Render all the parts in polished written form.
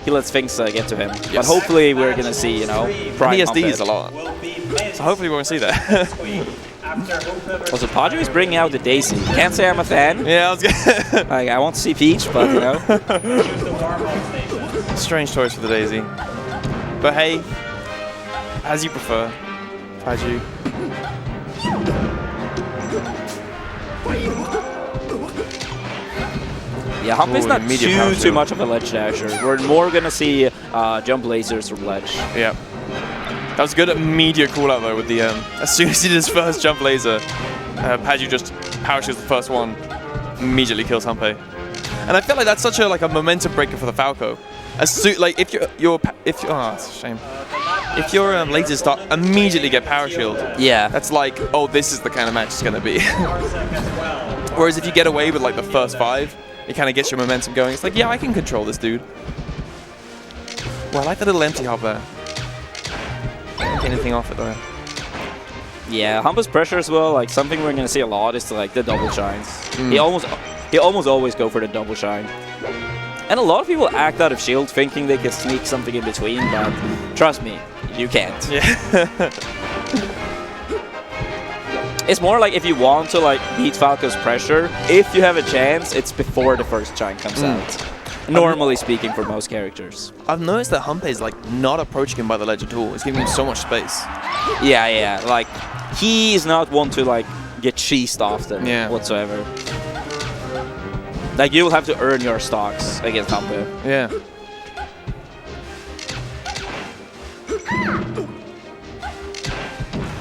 he lets things get to him. Yes. But hopefully we're going to see, you know, prime ESDs a lot. So hopefully we're going to see that. Also, Paju is bringing out the Daisy. Can't say I'm a fan. Yeah, I was gonna like, I want to see Peach, but, you know. Strange choice for the Daisy. But hey, as you prefer, Paju. Yeah, Humpe's not too much of a ledge dasher. We're more going to see jump lasers from ledge. Yeah. That was good immediate call out though with the, as soon as he did his first jump laser, Paju just parachutes the first one, immediately kills Humpe. And I feel like that's such a a momentum breaker for the Falco. As soon if oh, it's a shame. If your lasers start immediately get power shield, yeah, that's like, oh, this is the kind of match it's gonna be. Whereas if you get away with like the first 5, it kind of gets your momentum going. It's like, yeah, I can control this dude. Well, I like the little empty hop there. Can't get anything off it though. Yeah, Humpe's pressure as well. Like something we're gonna see a lot is the double shines. He almost always go for the double shine. And a lot of people act out of shield thinking they can sneak something in between, but trust me, you can't. Yeah. It's more like if you want to beat Falco's pressure, if you have a chance, it's before the first shine comes out. Normally speaking for most characters. I've noticed that Humpe is not approaching him by the ledge at all. It's giving him so much space. Yeah, like he is not one to get cheesed often whatsoever. Like, you'll have to earn your stocks against Humpe. Yeah.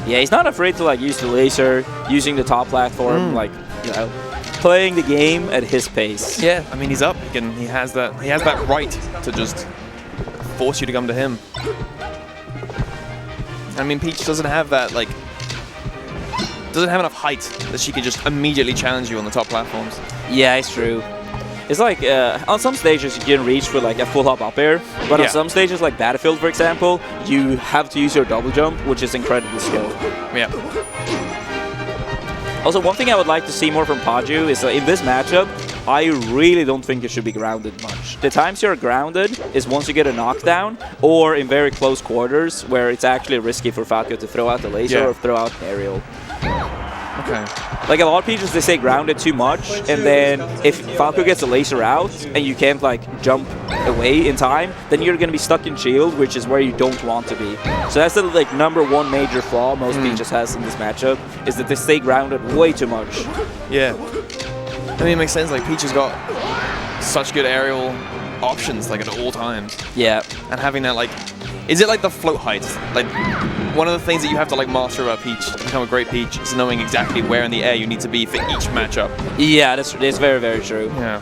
Yeah, he's not afraid to use the laser, using the top platform, you know, playing the game at his pace. Yeah, I mean he's up. He has that right to just force you to come to him. I mean Peach doesn't have that doesn't have enough height that she can just immediately challenge you on the top platforms. Yeah, it's true. It's like, on some stages you can reach with a full hop up air, but on some stages like Battlefield for example, you have to use your double jump, which is incredibly skilled. Yeah. Also, one thing I would like to see more from Paju is in this matchup, I really don't think you should be grounded much. The times you're grounded is once you get a knockdown, or in very close quarters, where it's actually risky for Falco to throw out the laser or throw out an aerial. Okay. Like a lot of people, they stay grounded too much, and then if Falco gets a laser out and you can't jump away in time, then you're gonna be stuck in shield, which is where you don't want to be. So that's the #1 major flaw most Peaches has in this matchup, is that they stay grounded way too much. Yeah. I mean, it makes sense. Peach has got such good aerial options at all times. Yeah. And having that is it the float height? One of the things that you have to master about Peach to become a great Peach is knowing exactly where in the air you need to be for each matchup. Yeah, that's very, very true. Yeah.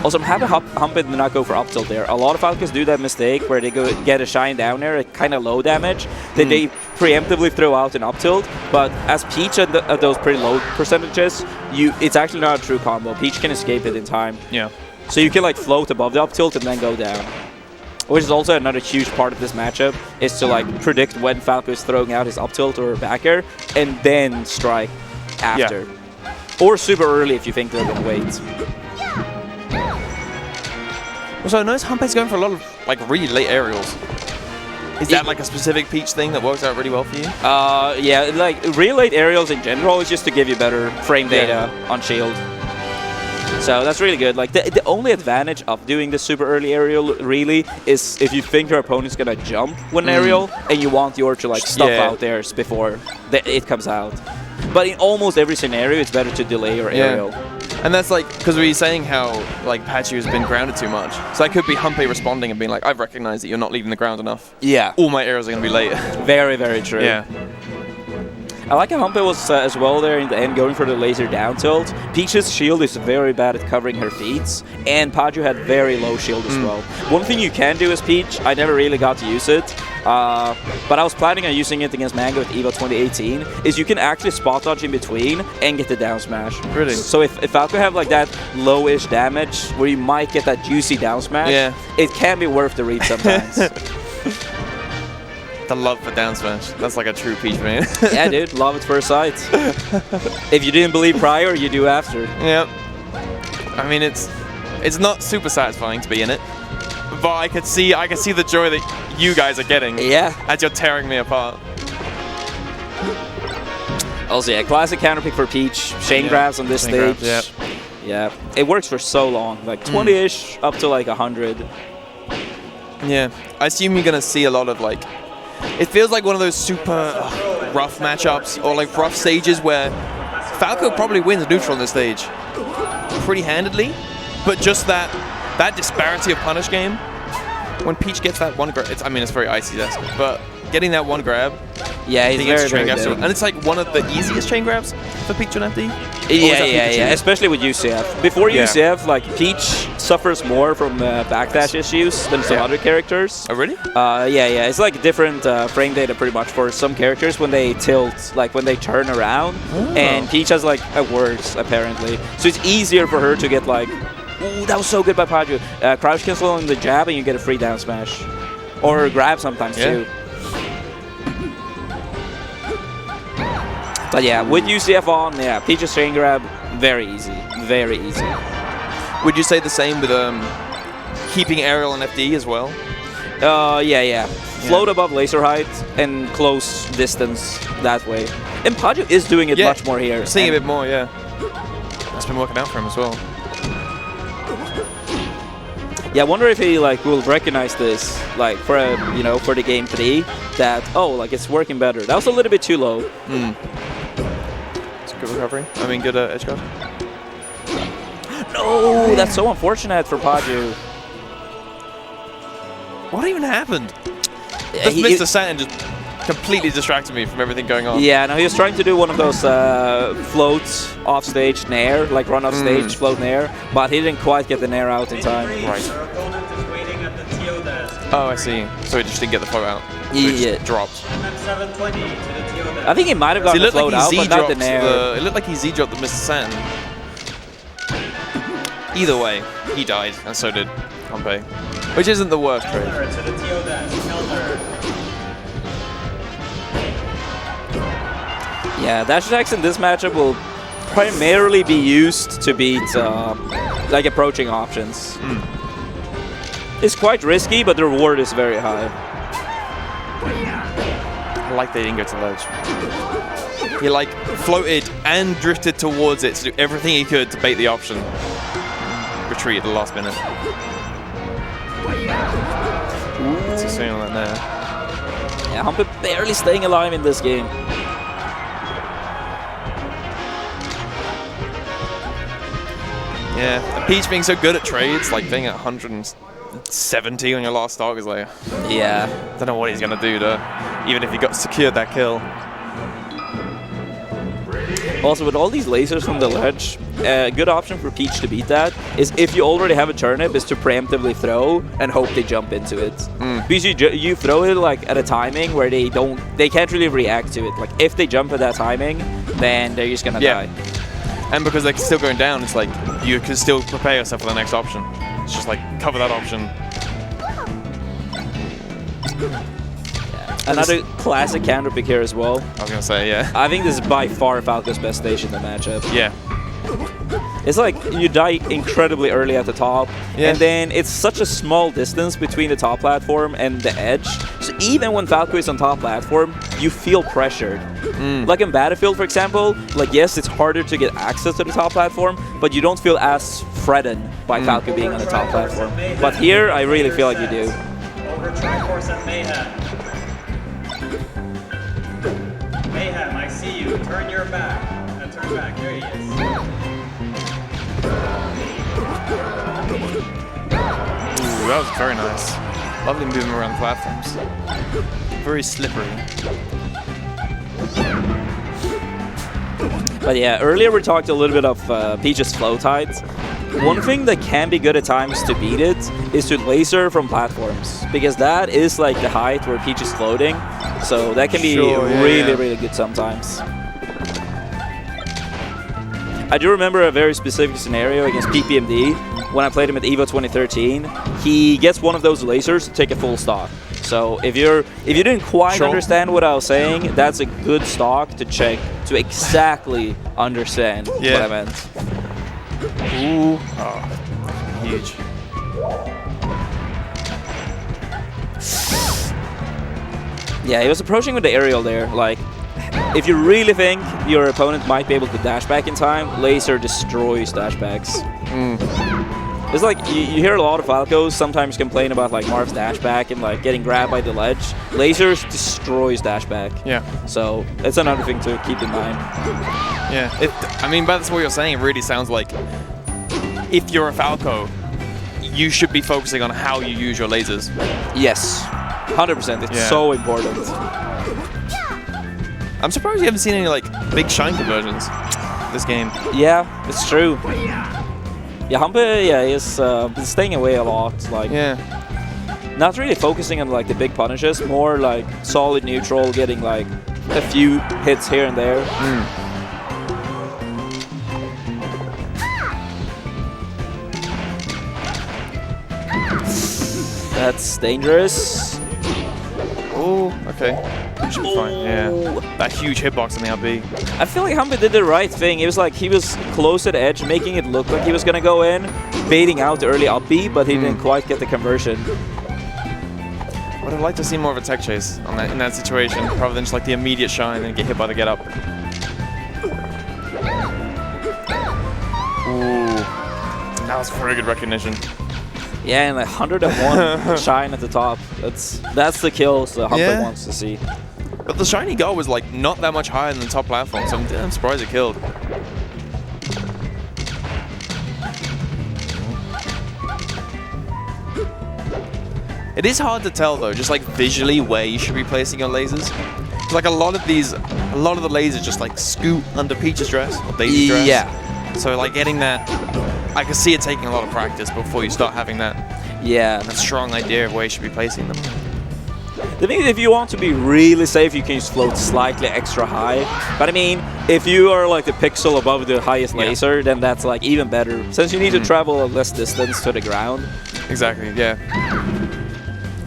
Also, I'm happy Humpe did not go for up tilt there. A lot of Falcons do that mistake where they go get a shine down there at kind of low damage, then they preemptively throw out an up tilt. But as Peach at those pretty low percentages, it's actually not a true combo. Peach can escape it in time. Yeah. So you can float above the up tilt and then go down. Which is also another huge part of this matchup, is to predict when Falco is throwing out his up tilt or back air, and then strike after. Yeah. Or super early if you think they're gonna wait. Also, I noticed Humpe's going for a lot of really late aerials. Is that a specific Peach thing that works out really well for you? Yeah, real late aerials in general is just to give you better frame data on shield. So that's really good. The only advantage of doing the super early aerial really is if you think your opponent's gonna jump with an aerial and you want your to stuff out theirs before it comes out. But in almost every scenario, it's better to delay your aerial. And that's because we were saying how Paju has been grounded too much. So that could be Humpe responding and being I've recognized that you're not leaving the ground enough. Yeah. All my aerials are gonna be late. Very, very true. Yeah. I like how Humpe was as well there in the end going for the laser down tilt. Peach's shield is very bad at covering her feats, and Paju had very low shield as well. One thing you can do as Peach, I never really got to use it, but I was planning on using it against Mango at EVO 2018, is you can actually spot dodge in between and get the down smash. Really? So if Falco have that low-ish damage where you might get that juicy down smash, it can be worth the read sometimes. The love for down smash. That's a true Peach, man. Yeah, dude. Love at first sight. If you didn't believe prior, you do after. Yep. I mean, it's not super satisfying to be in it, but I can see the joy that you guys are getting. Yeah. As you're tearing me apart. Also, yeah, classic counterpick for Peach. Chain grabs on this Chain stage. grabs, Yeah, it works for so long, like 20-ish up to like 100. Yeah, I assume you're gonna see a lot of like. It feels like one of those super rough matchups or like rough stages where Falco probably wins neutral on this stage pretty handedly, but just that disparity of punish game. When Peach gets that one grab, I mean it's very Icy-esque, but getting that one grab. Yeah, he's very big. And it's like one of the easiest chain grabs for Peach on FD. Yeah, especially with UCF. Before UCF, like Peach suffers more from backdash issues than some other characters. Oh, really? Yeah. It's like different frame data pretty much for some characters when they tilt, like when they turn around. And Peach has like a worse, apparently. So it's easier for her to get like, ooh, that was so good by Paju. Crouch cancel on the jab and you get a free down smash. Or grab sometimes too. But yeah, with UCF on, yeah, Peach's chain grab, very easy. Very easy. Would you say the same with keeping aerial and FD as well? Yeah. Float above laser height and close distance that way. And Paju is doing it much more here. Seeing a bit more, yeah. That's been working out for him as well. Yeah, I wonder if he like will recognize this, like for for the game 3, that like it's working better. That was a little bit too low. It's a good recovery. I mean, good edge guard. No, that's so unfortunate for Paju. What even happened? Just Mr. Saturn just completely distracted me from everything going on. Yeah, no, he was trying to do one of those floats off stage nair, like run off stage, float nair, but he didn't quite get the nair out in time. Right. Oh, I see. So he just didn't get the float out. So yeah. Dropped. I think he might have gotten the float out, but not the nair. It looked like he Z-dropped the Mr. Saturn. Either way, he died, and so did Humpe. Which isn't the worst trade. Yeah, dash attacks in this matchup will primarily be used to beat like approaching options. It's quite risky, but the reward is very high. I like they didn't go to ledge. He like floated and drifted towards it to do everything he could to bait the option. Retreat at the last minute. What's he saying on that there? Yeah, Humpe barely staying alive in this game. Yeah, and Peach being so good at trades, like being at 170 on your last stock is like... Yeah. Don't know what he's going to do to... Even if he got secured that kill. Also, with all these lasers from the ledge, a good option for Peach to beat that is if you already have a turnip, is to preemptively throw and hope they jump into it. Because you throw it like at a timing where they can't really react to it. Like if they jump at that timing, then they're just gonna die. And because they're still going down, it's like you can still prepare yourself for the next option. It's just like cover that option. Another classic counter pick here as well. I was gonna say, yeah. I think this is by far Falco's best stage in the matchup. Yeah. It's like you die incredibly early at the top, and then it's such a small distance between the top platform and the edge. So even when Falco is on top platform, you feel pressured. Like in Battlefield, for example, like yes, it's harder to get access to the top platform, but you don't feel as threatened by Falco being on the top platform. But here, I really feel like you do. Over Triforce and Mayhem. Mayhem, I see you. Turn your back. Turn back. There he is. Ooh, that was very nice. Lovely movement around the platforms. Very slippery. But yeah, earlier we talked a little bit of Peach's float height. One thing that can be good at times to beat it is to laser from platforms, because that is like the height where Peach is floating, so that can be really good sometimes. I do remember a very specific scenario against PPMD when I played him at EVO 2013. He gets one of those lasers to take a full stock. So if you didn't quite understand what I was saying, that's a good stock to check to exactly understand what I meant. Ooh, oh, huge. Yeah, he was approaching with the aerial there. Like, if you really think your opponent might be able to dash back in time, laser destroys dash backs. It's like you hear a lot of Falcos sometimes complain about like Marv's dash back and like getting grabbed by the ledge. Lasers destroys dash back. Yeah. So it's another thing to keep in mind. Yeah. I mean, that's what you're saying. It really sounds like if you're a Falco, you should be focusing on how you use your lasers. Yes, 100%. It's so important. I'm surprised you haven't seen any like big shine conversions this game. Yeah, it's true. Yeah, Humpe, is staying away a lot. Like, not really focusing on like the big punishes, more like solid neutral, getting like a few hits here and there. That's dangerous. Oh, okay. Should be fine. Yeah. That huge hitbox on the RB. I feel like Humpe did the right thing. It was like he was close to the edge, making it look like he was gonna go in, baiting out the early up B, but he didn't quite get the conversion. Would have liked to see more of a tech chase on that in that situation, rather than just like the immediate shine and get hit by the get up. Ooh, that was very good recognition. Yeah, and like 101 shine at the top. That's the kills that Humpe wants to see. But the shiny goal was like not that much higher than the top platform, so I'm surprised it killed. It is hard to tell though, just like visually where you should be placing your lasers. Like a lot of the lasers just like scoot under Peach's dress or Daisy's dress. Yeah. So like getting that, I can see it taking a lot of practice before you start having that strong idea of where you should be placing them. The thing is, if you want to be really safe, you can just float slightly extra high. But I mean, if you are like the pixel above the highest laser, then that's like even better, since you need to travel a less distance to the ground. Exactly, yeah.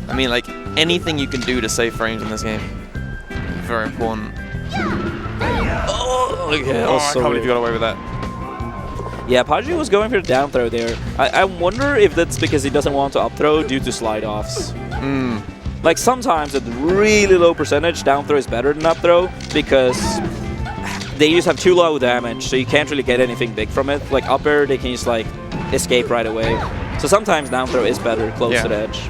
I mean, like, anything you can do to save frames in this game, very important. Oh, okay. I can't believe you got away with that. Yeah, Paju was going for the down throw there. I wonder if that's because he doesn't want to up throw due to slide offs. Like sometimes at really low percentage, down throw is better than up throw because they just have too low damage, so you can't really get anything big from it. Like up air, they can just like escape right away. So sometimes down throw is better close to the edge.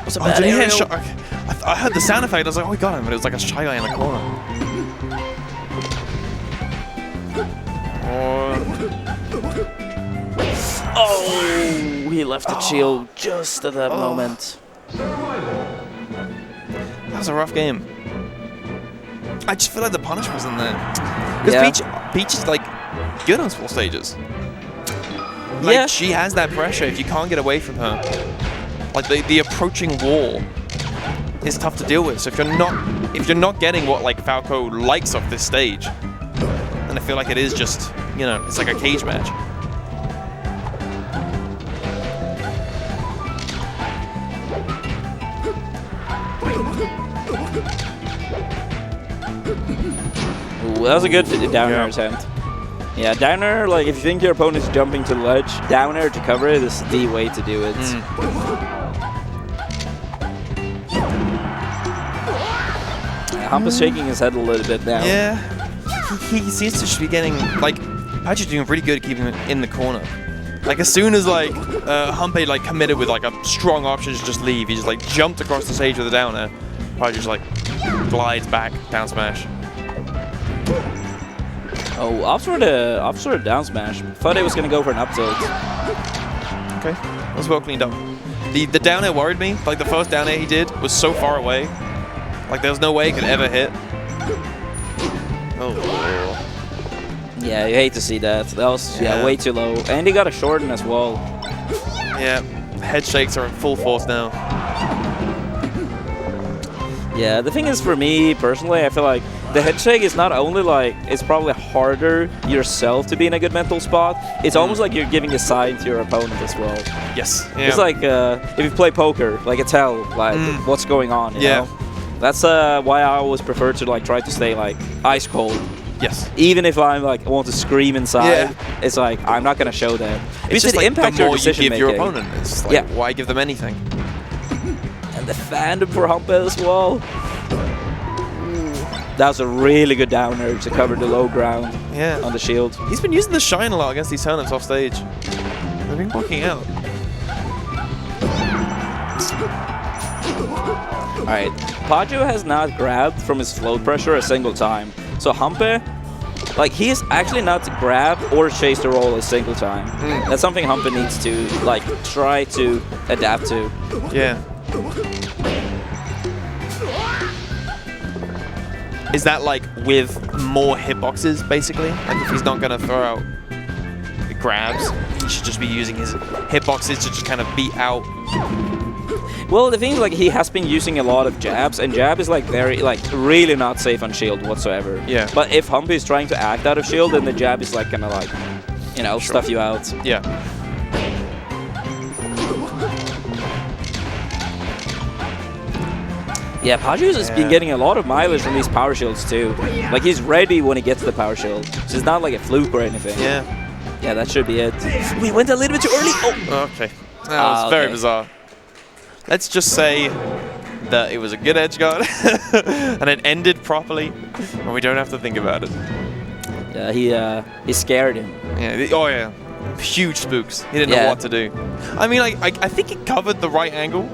Was a bad aerial. I heard the sound effect, I was like, oh, we got him, but it was like a shy guy in the corner. Oh, he left the shield just at that moment. That was a rough game. I just feel like the punish was in there. Because Peach is like good on small stages. Like she has that pressure if you can't get away from her. Like the approaching wall is tough to deal with. So if you're not getting what like Falco likes off this stage, then I feel like it is just, you know, it's like a cage match. Ooh, that was a good down air attempt. Yeah, down air, like if you think your opponent's jumping to the ledge, down air to cover it is the way to do it. Humpe's shaking his head a little bit now. Yeah, he seems to be getting, like, Paju's doing really good at keeping him in the corner. Like, as soon as, like, Humpe, like, committed with, like, a strong option to just leave, he just, like, jumped across the stage with a down air. Paju just, like, glides back, down smash. Oh, off sort of down smash. Thought he was going to go for an up tilt. Okay, that was well cleaned up. The down air worried me. Like, the first down air he did was so far away. Like, there was no way he could ever hit. Oh. Yeah, you hate to see that. That was way too low. And he got a shorten as well. Yeah, head shakes are in full force now. Yeah, the thing is for me, personally, I feel like the head shake is not only like, it's probably harder yourself to be in a good mental spot, it's almost like you're giving a sign to your opponent as well. Yes. Yeah. It's like if you play poker, like a tell, like what's going on, you know? That's why I always prefer to like try to stay like ice cold. Yes. Even if I'm like, I want to scream inside, it's like, I'm not going to show that. It's just it like impacts the your more you decision give your making. opponent, it's like, why give them anything? And the fandom for Humpe as well. That was a really good down air to cover the low ground on the shield. He's been using the shine a lot against these turnips off stage. They've been blocking out. Alright, Paju has not grabbed from his float pressure a single time. So Humpe, like, he's actually not grabbed or chased the roll a single time. That's something Humpe needs to, like, try to adapt to. Yeah. Is that like with more hitboxes, basically? Like if he's not going to throw out the grabs, he should just be using his hitboxes to just kind of beat out. Well, the thing is, like, he has been using a lot of jabs, and jab is like very, like, really not safe on shield whatsoever. Yeah. But if Humpe is trying to act out of shield, then the jab is like gonna, like, you know, stuff you out. Yeah. Yeah, Paju has been getting a lot of mileage from these power shields too. Like, he's ready when he gets to the power shield. So it's not like a fluke or anything. Yeah. Yeah, that should be it. We went a little bit too early. Oh. Okay. That was very bizarre. Let's just say that it was a good edge guard and it ended properly and we don't have to think about it. Yeah, he scared him. Yeah. Oh, yeah. Huge spooks. He didn't know what to do. I mean, I think he covered the right angle.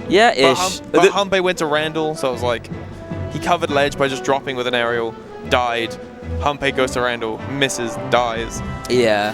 Yeah, ish. But Humpe went to Randall, so I was like, he covered ledge by just dropping with an aerial, died. Humpe goes to Randall, misses, dies. Yeah.